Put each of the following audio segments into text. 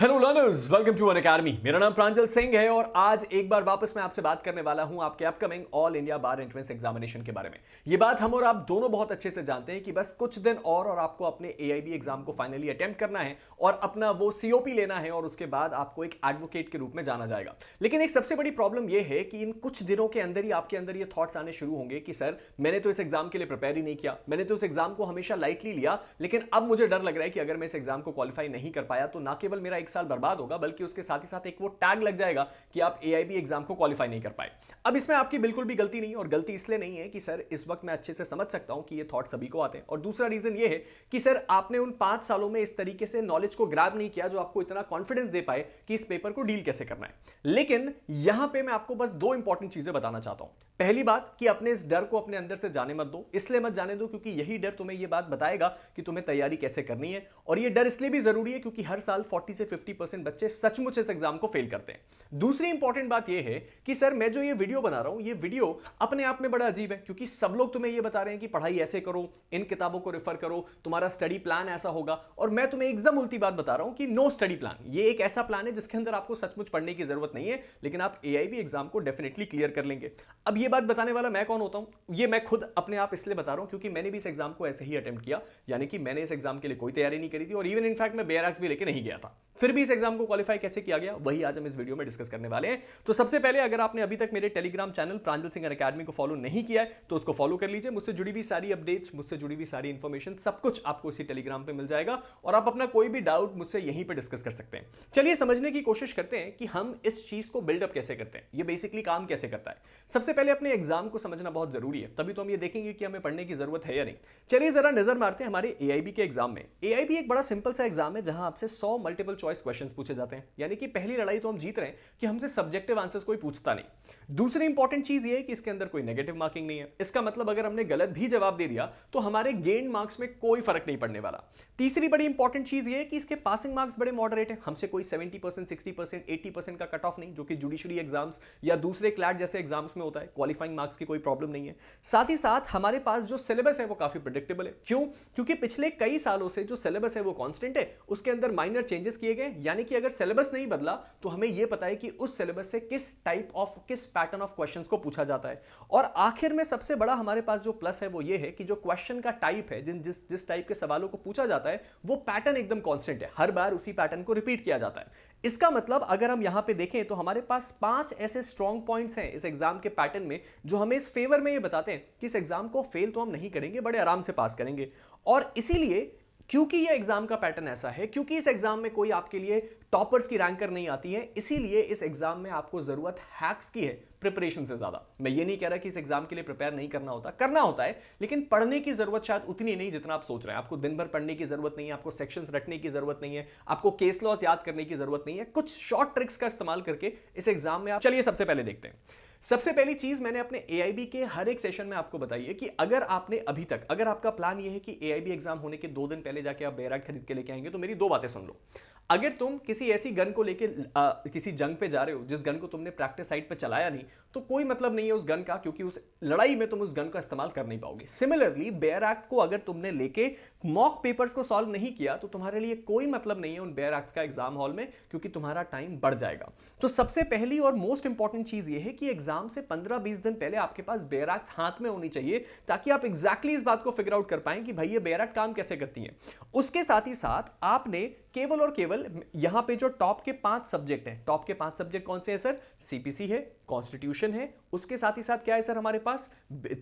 Hello learners, welcome to Unacademy. मेरा नाम प्रांजल सिंह है और आज एक बार वापस मैं आपसे बात करने वाला हूं आपके अपकमिंग ऑल इंडिया बार एंट्रेंस एग्जामिनेशन के बारे में। ये बात हम और आप दोनों बहुत अच्छे से जानते हैं कि बस कुछ दिन और आपको अपने एआईबी एग्जाम को फाइनली अटेम्प्ट करना है और अपना वो सीओपी लेना है और उसके बाद आपको एक एडवोकेट के रूप में जाना जाएगा। लेकिन एक सबसे बड़ी प्रॉब्लम यह है कि इन कुछ दिनों के अंदर ही आपके अंदर ये थॉट्स आने शुरू होंगे कि सर, मैंने तो इस एग्जाम के लिए प्रिपेयर ही नहीं किया, मैंने तो इस एग्जाम को हमेशा लाइटली लिया, लेकिन अब मुझे डर लग रहा है कि अगर मैं इस एग्जाम को क्वालिफाई नहीं कर पाया तो ना केवल मेरा एक साल बर्बाद होगा बल्कि उसके साथ ही साथ एक वो टैग लग जाएगा कि आप एआईबी एग्जाम को क्वालिफाई नहीं कर पाए। अब इसमें आपकी बिल्कुल भी गलती नहीं, और गलती इसलिए नहीं है कि सर इस वक्त मैं अच्छे से समझ सकता हूं कि ये थॉट सभी को आते हैं, और दूसरा रीजन ये है कि सर आपने उन 5 सालों में इस तरीके से नॉलेज को ग्रैब नहीं किया जो आपको इतना कॉन्फिडेंस दे पाए कि इस पेपर को डील कैसे करना है। लेकिन यहां पे मैं आपको बस 2 इंपॉर्टेंट चीजें बताना चाहता हूं। पहली बात कि अपने इस डर को अपने अंदर से जाने मत दो। इसलिए मत जाने दो क्योंकि यही डर तुम्हें यह बात बताएगा कि तुम्हें तैयारी कैसे करनी है, और यह डर इसलिए भी जरूरी है क्योंकि हर साल 40 से 50% बच्चे सचमुच इस एग्जाम को फेल करते हैं। दूसरी इंपॉर्टेंट बात यह है कि सर मैं जो ये वीडियो बना रहा हूं, ये वीडियो अपने आप में बड़ा अजीब है क्योंकि सब लोग तुम्हें यह बता रहे हैं कि पढ़ाई ऐसे करो, इन किताबों को रेफर करो, तुम्हारा स्टडी प्लान ऐसा होगा, और मैं तुम्हें एकदम उल्टी बात बता रहा हूं कि नो स्टडी प्लान। ये एक ऐसा प्लान है जिसके अंदर आपको सचमुच पढ़ने की जरूरत नहीं है, लेकिन आप एआईबी एग्जाम को डेफिनेटली क्लियर कर लेंगे। अब ये बात बताने वाला मैं कौन होता हूं? ये मैं खुद अपने आप इसलिए बता रहा हूं क्योंकि मैंने भी इस एग्जाम को ऐसे ही अटेम्प्ट किया, यानी कि मैंने इस एग्जाम के लिए कोई तैयारी नहीं करी थी और इवन इनफैक्ट मैं बेयरएक्स भी लेके नहीं गया था, फिर भी इस एग्जाम को क्वालिफाई कैसे किया गया वही आज हम इस वीडियो में डिस्कस करने वाले हैं। तो सबसे पहले, अगर आपने अभी तक मेरे टेलीग्राम चैनल प्रांजल सिंह अनअकैडमी को फॉलो नहीं किया है तो उसको फॉलो कर लीजिए। मुझसे जुड़ी हुई सारी अपडेट्स, मुझसे जुड़ी हुई सारी इंफॉर्मेशन, सब कुछ आपको इसी टेलीग्राम पे मिल जाएगा और आप अपना कोई भी डाउट मुझसे यहीं पे डिस्कस कर सकते हैं। चलिए समझने की कोशिश करते हैं कि हम इस चीज को बिल्डअप कैसे करते हैं, ये बेसिकली काम कैसे करता है। सबसे पहले अपने एग्जाम को समझना बहुत जरूरी है, तभी तो हम ये देखेंगे कि हमें पढ़ने की जरूरत है या नहीं। चलिए जरा नजर मारते हैं हमारे एआईबी के एग्जाम में। एआईबी एक बड़ा सिंपल सा एग्जाम है जहां आपसे 100 मल्टीपल चॉइस क्वेश्चंस पूछे जाते हैं, यानी कि पहली लड़ाई तो हम जीत रहे हैं कि हमसे सब्जेक्टिव आंसर्स कोई पूछता नहीं। दूसरी इंपॉर्टेंट चीज ये है कि इसके अंदर कोई नेगेटिव मार्किंग नहीं है। इसका मतलब अगर हमने गलत भी जवाब दे दिया तो हमारे गेन मार्क्स में कोई फर्क नहीं पड़ने वाला। तीसरी बड़ी इंपॉर्टेंट चीज ये है कि इसके पासिंग मार्क्स बड़े मॉडरेट हैं। हमसे कोई 70%, 60%, 80% का कट ऑफ नहीं, जो कि जुडिशरी एग्जाम्स या दूसरे क्लैट जैसे एग्जाम्स में होता है। क्वालिफाइंग मार्क्स की कोई प्रॉब्लम नहीं है। साथ ही साथ हमारे पास जो सिलेबस है वो काफी प्रेडिक्टेबल है। क्यों? क्योंकि पिछले कई सालों से जो सिलेबस है वो कांस्टेंट है, उसके अंदर माइनर चेंजेस किए गए, यानी कि अगर सिलेबस नहीं बदला तो हमें यह पता है कि उस सिलेबस से किस पैटर्न ऑफ क्वेश्चंस को पूछा जाता है। और आखिर में सबसे बड़ा हमारे पास जो प्लस है वो ये है कि जो क्वेश्चन का टाइप है, जिस टाइप के सवालों को पूछा जाता है वो पैटर्न एकदम कांस्टेंट है, हर बार उसी पैटर्न को रिपीट किया जाता है। इसका मतलब अगर हम यहां पे देखें तो हमारे पास 5 ऐसे स्ट्रॉन्ग पॉइंट्स हैं इस एग्जाम के पैटर्न में जो हमें इस फेवर में ये बताते हैं कि इस एग्जाम को फेल तो हम नहीं करेंगे, बड़े आराम से पास करेंगे। और इसीलिए क्योंकि ये एग्जाम का पैटर्न ऐसा है, क्योंकि इस एग्जाम में कोई आपके लिए टॉपर्स की रैंकर नहीं आती है, इसीलिए इस एग्जाम में आपको जरूरत हैक्स की है प्रिपरेशन से ज्यादा। मैं ये नहीं कह रहा कि इस एग्जाम के लिए प्रिपेयर नहीं करना होता है, लेकिन पढ़ने की जरूरत शायद उतनी नहीं जितना आप सोच रहे हैं। आपको दिन भर पढ़ने की जरूरत नहीं है, आपको सेक्शंस रटने की जरूरत नहीं है, आपको केस लॉज याद करने की जरूरत नहीं है। कुछ शॉर्ट ट्रिक्स का इस्तेमाल करके इस एग्जाम में आप, चलिए सबसे पहले देखते हैं। सबसे पहली चीज मैंने अपने एआईबी के हर एक सेशन में आपको बताई है कि अगर आपने अभी तक, अगर आपका प्लान ये है कि एआईबी एग्जाम होने के 2 दिन पहले जाके आप बैरक खरीद के लेके आएंगे, तो मेरी 2 बातें सुन लो। अगर तुम किसी ऐसी गन को लेके किसी जंग पे जा रहे हो जिस गन को तुमने प्रैक्टिस साइट पे चलाया नहीं, तो कोई मतलब नहीं है उस गन का, क्योंकि उस लड़ाई में तुम उस गन का इस्तेमाल कर नहीं पाओगे। सिमिलरली बेयर एक्ट को अगर तुमने लेके मॉक पेपर्स को सॉल्व नहीं किया तो तुम्हारे लिए कोई मतलब नहीं है उन बेयर एक्ट का एग्जाम हॉल में, क्योंकि तुम्हारा टाइम बढ़ जाएगा। तो सबसे पहली और मोस्ट इंपॉर्टेंट चीज यह है कि एग्जाम से 15-20 दिन पहले आपके पास बेयर एक्ट हाथ में होनी चाहिए, ताकि आप एग्जैक्टली इस बात को फिगर आउट कर पाएं कि भाई ये बेयर एक्ट काम कैसे करती है। उसके साथ ही साथ आपने केवल और केवल यहां पे जो टॉप के 5 सब्जेक्ट हैं, टॉप के 5 सब्जेक्ट कौन से हैं सर? सीपीसी है, कॉन्स्टिट्यूशन है, उसके साथ ही साथ क्या है सर हमारे पास?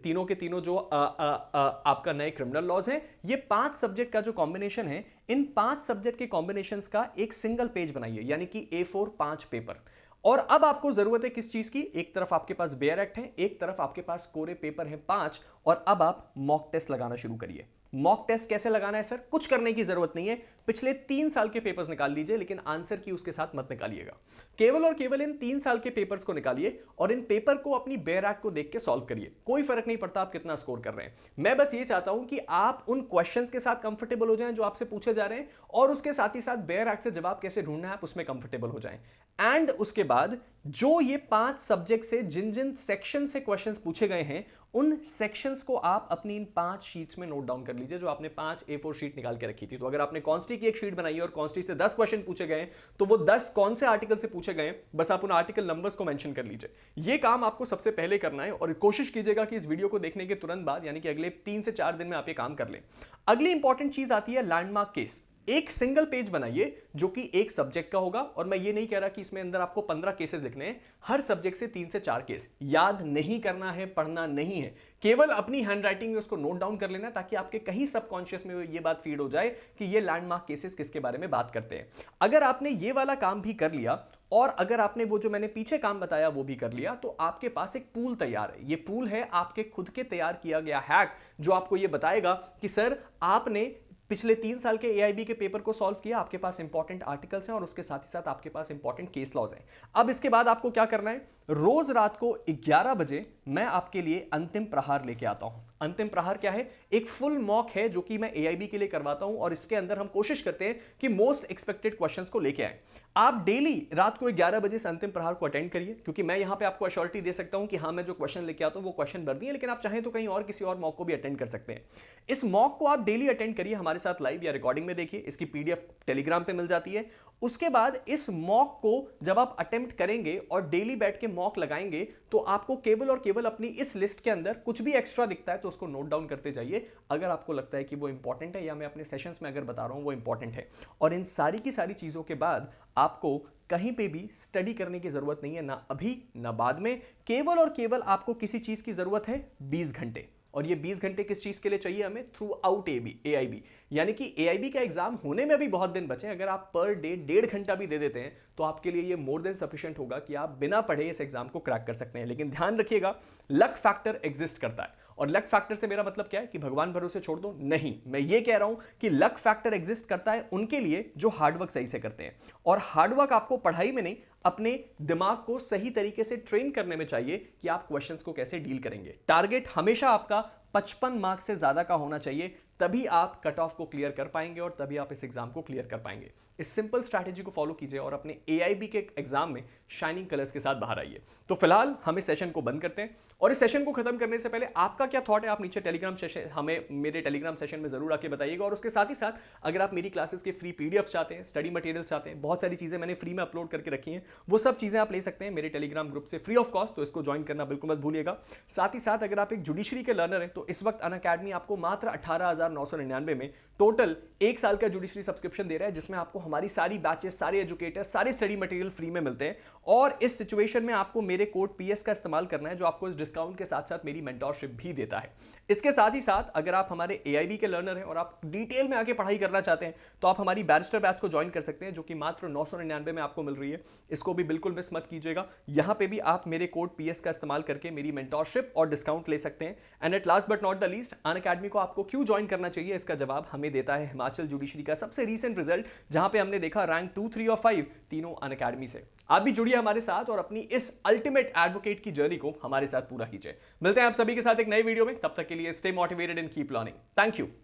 तीनों के तीनों जो आपका नए क्रिमिनल लॉज हैं। ये 5 सब्जेक्ट का जो कॉम्बिनेशन है, इन 5 सब्जेक्ट के कॉम्बिनेशंस का एक सिंगल पेज बनाइए, यानी कि A4 5 पेपर। और अब आपको जरूरत है किस चीज की? एक तरफ आपके पास बेयर एक्ट है, एक तरफ आपके पास कोरे पेपर है 5, और अब आप मॉक टेस्ट लगाना शुरू करिए। मॉक टेस्ट कैसे लगाना है सर? कुछ करने की जरूरत नहीं है, पिछले 3 साल के पेपर्स निकाल लीजिए, लेकिन आंसर की उसके साथ मत निकालिएगा। केवल और केवल इन 3 साल के पेपर्स को निकालिए और इन पेपर को अपनी बेयर एक्ट को देख के सॉल्व करिए। कोई फर्क नहीं पड़ता आप कितना स्कोर कर रहे हैं। मैं बस ये चाहता हूं कि आप उन क्वेश्चंस के साथ कंफर्टेबल हो जाएं जो आपसे पूछे जा रहे हैं, और उसके साथ ही साथ बेयर एक्ट से जवाब कैसे ढूंढना है आप उसमें कंफर्टेबल हो जाएं। एंड उसके बाद जो ये 5 सब्जेक्ट से जिन जिन सेक्शन से क्वेश्चंस पूछे गए हैं, उन सेक्शंस को आप अपनी इन 5 शीट्स में नोट डाउन कर लीजिए जो आपने 5 A4 शीट निकाल के रखी थी। तो अगर आपने कॉन्स्टी की एक शीट बनाई है और कॉन्स्टी से 10 क्वेश्चन पूछे गए तो वो 10 कौन से आर्टिकल से पूछे गए, बस आप उन आर्टिकल नंबर्स को मेंशन कर लीजिए। ये काम आपको सबसे पहले करना है और कोशिश कीजिएगा कि इस वीडियो को देखने के तुरंत बाद यानी कि अगले 3 से 4 दिन में आप ये काम कर लें। अगली इंपॉर्टेंट चीज आती है लैंडमार्क केस। एक सिंगल पेज बनाइए जो कि एक सब्जेक्ट का होगा, और मैं ये नहीं कह रहा कि इसमें अंदर आपको 15 केसेस लिखने हैं, हर सब्जेक्ट से 3 से 4 केस। याद नहीं करना है, पढ़ना नहीं है, केवल अपनी हैंडराइटिंग में उसको नोट डाउन कर लेना ताकि आपके कहीं सबकॉन्शियस में ये बात फीड हो जाए कि ये लैंडमार्क केसेस किसके बारे में बात करते हैं। अगर आपने ये वाला काम भी कर लिया और अगर आपने वो जो मैंने पीछे काम बताया वो भी कर लिया, तो आपके पास एक पूल तैयार है। ये पूल है आपके खुद के तैयार किया गया हैक जो आपको ये बताएगा कि सर आपने पिछले 3 साल के एआईबी के पेपर को सॉल्व किया, आपके पास इंपॉर्टेंट आर्टिकल्स हैं और उसके साथ ही साथ आपके पास इंपॉर्टेंट केस लॉज हैं। अब इसके बाद आपको क्या करना है, रोज रात को 11 बजे मैं आपके लिए अंतिम प्रहार लेके आता हूं। अंतिम प्रहार क्या है? एक फुल मॉक है जो कि मैं एआईबी के लिए करवाता हूं और इसके अंदर हम कोशिश करते हैं कि मोस्ट एक्सपेक्टेड क्वेश्चंस को लेके आए। आप डेली रात को 11 बजे से अंतिम प्रहार को अटेंड करिए, क्योंकि मैं यहां पे आपको अश्योरिटी दे सकता हूं कि हां मैं जो क्वेश्चन लेके आता हूं वो क्वेश्चन भर दिए, लेकिन आप चाहें तो कहीं और किसी और मॉक को भी अटेंड कर सकते हैं। इस मॉक को आप डेली अटेंड करिए, हमारे साथ लाइव या रिकॉर्डिंग में देखिए, इसकी पीडीएफ टेलीग्राम पे मिल जाती है। उसके बाद इस मॉक को जब आप अटेम्प्ट करेंगे और डेली बैठ के मॉक लगाएंगे तो आपको केवल और केवल अपनी इस लिस्ट के अंदर कुछ भी एक्स्ट्रा दिखता है तो उसको नोट डाउन करते जाइए, अगर आपको लगता है कि वो इंपॉर्टेंट है या मैं अपने सेशंस में अगर बता रहा हूं वो इंपॉर्टेंट है। और इन सारी की सारी चीजों के बाद आपको कहीं पे भी स्टडी करने की जरूरत नहीं है, ना अभी ना बाद में। केवल और केवल आपको किसी चीज की जरूरत है, 20 घंटे। और ये 20 घंटे किस चीज के लिए चाहिए हमें? थ्रू आउट एआईबी, यानी कि एआईबी का एग्जाम होने में अभी बहुत दिन बचे। अगर आप पर डे 1.5 घंटा भी दे देते हैं तो आपके लिए ये मोर देन सफिशिएंट होगा कि आप बिना पढ़े इस एग्जाम को क्रैक कर सकते हैं। लेकिन ध्यान रखिएगा, लक फैक्टर एग्जिस्ट करता है। और लक फैक्टर से मेरा मतलब क्या है कि भगवान भरोसे छोड़ दो, नहीं, मैं ये कह रहा हूं कि लक फैक्टर एग्जिस्ट करता है उनके लिए जो हार्डवर्क सही से करते हैं। और हार्डवर्क आपको पढ़ाई में नहीं, अपने दिमाग को सही तरीके से ट्रेन करने में चाहिए कि आप क्वेश्चंस को कैसे डील करेंगे। टारगेट हमेशा आपका 55 मार्क्स से ज्यादा का होना चाहिए, तभी आप कट ऑफ को क्लियर कर पाएंगे और तभी आप इस एग्जाम को क्लियर कर पाएंगे। इस सिंपल स्ट्रैटेजी को फॉलो कीजिए और अपने एआईबी के एग्जाम में शाइनिंग कलर्स के साथ बाहर आइए। तो फिलहाल हम इस सेशन को बंद करते हैं और इस सेशन को खत्म करने से पहले आपका क्या थॉट है आप नीचे टेलीग्राम सेशन हमें मेरे टेलीग्राम सेशन में जरूर आके बताइएगा। और उसके साथ ही साथ अगर आप मेरी क्लासेस के फ्री पीडीएफ चाहते हैं, स्टडी मटेरियल चाहते हैं, बहुत सारी चीजें मैंने फ्री में अपलोड करके रखी हैं, वो सब चीजें आप ले सकते हैं मेरे टेलीग्राम ग्रुप से फ्री ऑफ कॉस्ट। तो इसको ज्वाइन करना बिल्कुल मत भूलिएगा। साथ ही साथ अगर आप एक जुडिशरी के लर्नर हैं तो इस वक्त अनअकैडमी आपको मात्र 18,999 में टोटल 1 साल का जुडिशरी सब्सक्रिप्शन दे रहा है, जिसमें आपको हमारी सारी बैचेस, सारे एजुकेटर्स, सारे स्टडी मटेरियल फ्री में मिलते हैं। और इस सिचुएशन में आपको मेरे कोड पीएस का इस्तेमाल करना है जो आपको इस डिस्काउंट के साथ साथ मेरी मेंटोरशिप भी देता है। इसके साथ ही साथ अगर आप हमारे एआईबी के लर्नर हैं और आप डिटेल में आके पढ़ाई करना चाहते हैं तो आप हमारी बैरिस्टर बैच को ज्वाइन कर सकते हैं जो कि मात्र 999 में आपको मिल रही है। इसको भी बिल्कुल मिस मत कीजिएगा। यहां पे भी आप मेरे कोड पीएस का इस्तेमाल करके मेरी मेंटोरशिप और डिस्काउंट ले सकते हैं। And at last but not the least, Unacademy को आपको क्यों ज्वाइन करना चाहिए, इसका जवाब हमें देता है हिमाचल जुडिशरी का सबसे रीसेंट रिजल्ट, जहां पे हमने देखा रैंक 2, 3 और 5 तीनों अनअकैडमी से। आप भी जुड़िए हमारे साथ और अपनी इस अल्टीमेट एडवोकेट की जर्नी को हमारे साथ पूरा कीजिए। मिलते हैं आप सभी के साथ एक नए वीडियो में, तब तक के लिए stay motivated and keep learning. Thank you.